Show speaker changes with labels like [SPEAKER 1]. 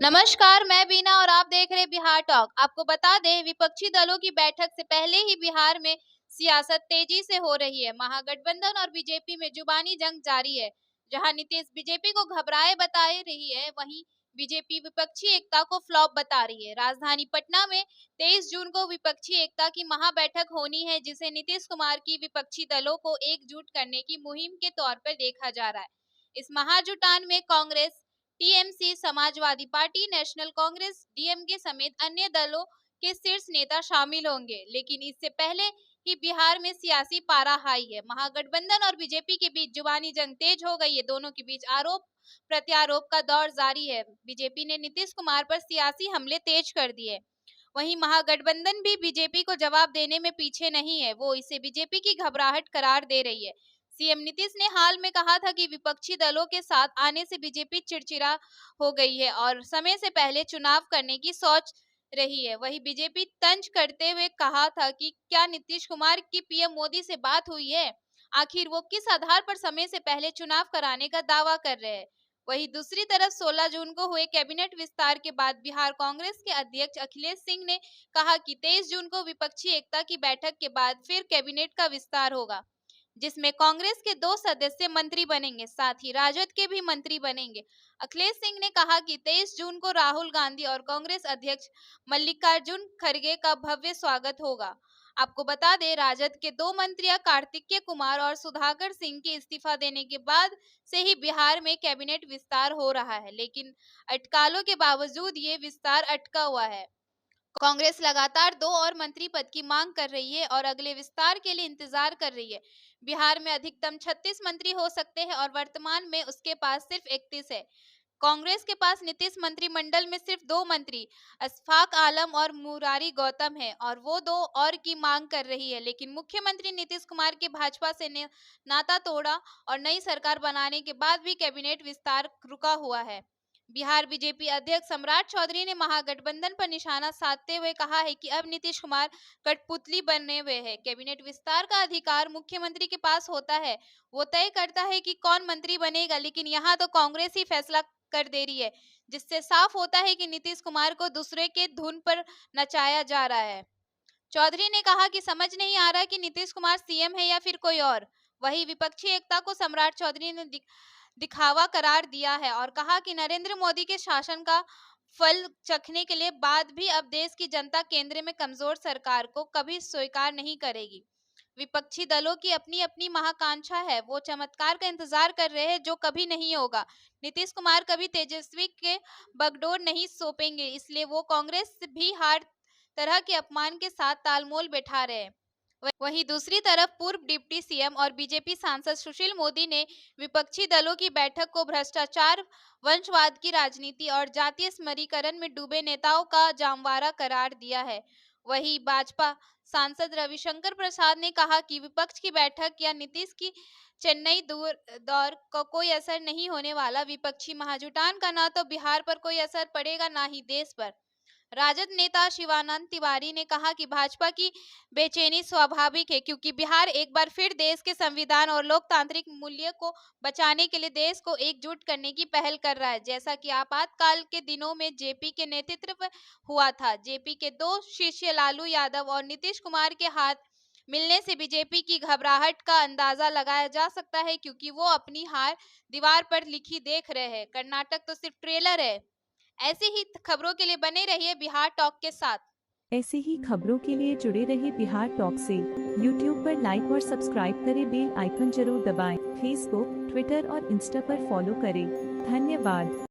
[SPEAKER 1] नमस्कार, मैं बीना और आप देख रहे बिहार टॉक। आपको बता दें, विपक्षी दलों की बैठक से पहले ही बिहार में सियासत तेजी से हो रही है। महागठबंधन और बीजेपी में जुबानी जंग जारी है। जहां नीतीश बीजेपी को घबराए बता रही है, वहीं बीजेपी विपक्षी एकता को फ्लॉप बता रही है। राजधानी पटना में 23 जून को विपक्षी एकता की महाबैठक होनी है, जिसे नीतीश कुमार की विपक्षी दलों को एकजुट करने की मुहिम के तौर पर देखा जा रहा है। इस महाजुटान में Congress, TMC, Samajwadi party, national Congress, DMK समेत अन्य दलों के शीर्ष नेता शामिल होंगे। लेकिन इससे पहले ही बिहार में सियासी पारा हाई है। महागठबंधन और बीजेपी के बीच जुबानी जंग तेज हो गई है। दोनों के बीच आरोप प्रत्यारोप का दौर जारी है। बीजेपी ने नीतीश कुमार पर सियासी हमले तेज कर दिए। वहीं महागठबंधन भी बीजेपी को जवाब देने में पीछे नहीं है। वो इसे बीजेपी की घबराहट करार दे रही है। सीएम नीतीश ने हाल में कहा था कि विपक्षी दलों के साथ आने से बीजेपी चिड़चिड़ा हो गई है और समय से पहले चुनाव करने की सोच रही है। वहीं बीजेपी तंज करते हुए कहा था कि क्या नीतीश कुमार की पीएम मोदी से बात हुई है? आखिर वो किस आधार पर समय से पहले चुनाव कराने का दावा कर रहे हैं? वहीं दूसरी तरफ 16 जून को हुए कैबिनेट विस्तार के बाद बिहार कांग्रेस के अध्यक्ष अखिलेश सिंह ने कहा कि 23 जून को विपक्षी एकता की बैठक के बाद फिर कैबिनेट का विस्तार होगा, जिसमें कांग्रेस के 2 सदस्य मंत्री बनेंगे, साथ ही राजद के भी मंत्री बनेंगे। अखिलेश सिंह ने कहा कि 23 जून को राहुल गांधी और कांग्रेस अध्यक्ष मल्लिकार्जुन खड़गे का भव्य स्वागत होगा। आपको बता दें, राजद के 2 मंत्रियां कार्तिकेय कुमार और सुधाकर सिंह के इस्तीफा देने के बाद से ही बिहार में कैबिनेट विस्तार हो रहा है, लेकिन अटकलों के बावजूद ये विस्तार अटका हुआ है। कांग्रेस लगातार 2 और मंत्री पद की मांग कर रही है और अगले विस्तार के लिए इंतजार कर रही है। बिहार में अधिकतम 36 मंत्री हो सकते हैं और वर्तमान में उसके पास सिर्फ 31 है। कांग्रेस के पास नीतीश मंत्रिमंडल में सिर्फ 2 मंत्री अशफाक आलम और मुरारी गौतम है और वो 2 और की मांग कर रही है। लेकिन मुख्यमंत्री नीतीश कुमार के भाजपा से नाता तोड़ा और नई सरकार बनाने के बाद भी कैबिनेट विस्तार रुका हुआ है। बिहार बीजेपी अध्यक्ष सम्राट चौधरी ने महागठबंधन पर निशाना साधते हुए कहा है कि अब नीतीश कुमार कठपुतली बने हुए हैं। कैबिनेट विस्तार का अधिकार मुख्यमंत्री के पास होता है। वो तय करता है कि कौन मंत्री बनेगा, लेकिन यहाँ तो कांग्रेस ही फैसला कर दे रही है, जिससे साफ होता है कि नीतीश कुमार को दूसरे के धुन पर नचाया जा रहा है। चौधरी ने कहा कि समझ नहीं आ रहा कि नीतीश कुमार सीएम है या फिर कोई और। वहीं विपक्षी एकता को सम्राट चौधरी ने दिखावा करार दिया है और कहा कि नरेंद्र मोदी के शासन का फल चखने के लिए बाद भी अब देश की जनता केंद्र में कमजोर सरकार को कभी स्वीकार नहीं करेगी। विपक्षी दलों की अपनी अपनी महाकांक्षा है। वो चमत्कार का इंतजार कर रहे हैं जो कभी नहीं होगा। नीतीश कुमार कभी तेजस्वी के बगडोर नहीं सौंपेंगे, इसलिए वो कांग्रेस भी हर तरह के अपमान के साथ तालमेल बैठा रहे हैं। वहीं दूसरी तरफ पूर्व डिप्टी सीएम और बीजेपी सांसद सुशील मोदी ने विपक्षी दलों की बैठक को भ्रष्टाचार, वंशवाद की राजनीति और जातीय स्मरीकरण में डूबे नेताओं का जामवारा करार दिया है। वहीं भाजपा सांसद रविशंकर प्रसाद ने कहा कि विपक्ष की बैठक या नीतीश की चेन्नई दौर का कोई असर नहीं होने वाला। विपक्षी महाजुटान का ना तो बिहार पर कोई असर पड़ेगा, ना ही देश पर। राजद नेता शिवानंद तिवारी ने कहा कि भाजपा की बेचैनी स्वाभाविक है, क्योंकि बिहार एक बार फिर देश के संविधान और लोकतांत्रिक मूल्य को बचाने के लिए देश को एकजुट करने की पहल कर रहा है, जैसा कि आपातकाल के दिनों में जेपी के नेतृत्व में हुआ था। जेपी के 2 शिष्य लालू यादव और नीतीश कुमार के हाथ मिलने से बीजेपी की घबराहट का अंदाजा लगाया जा सकता है, क्योंकि वो अपनी हार दीवार पर लिखी देख रहे हैं। कर्नाटक तो सिर्फ ट्रेलर है। ऐसी ही खबरों के लिए बने रहिए बिहार टॉक के साथ।
[SPEAKER 2] ऐसी ही खबरों के लिए जुड़े रहिए बिहार टॉक से। यूट्यूब पर लाइक और सब्सक्राइब करें, बेल आइकन जरूर दबाएं। फेसबुक, ट्विटर और इंस्टा पर फॉलो करें। धन्यवाद।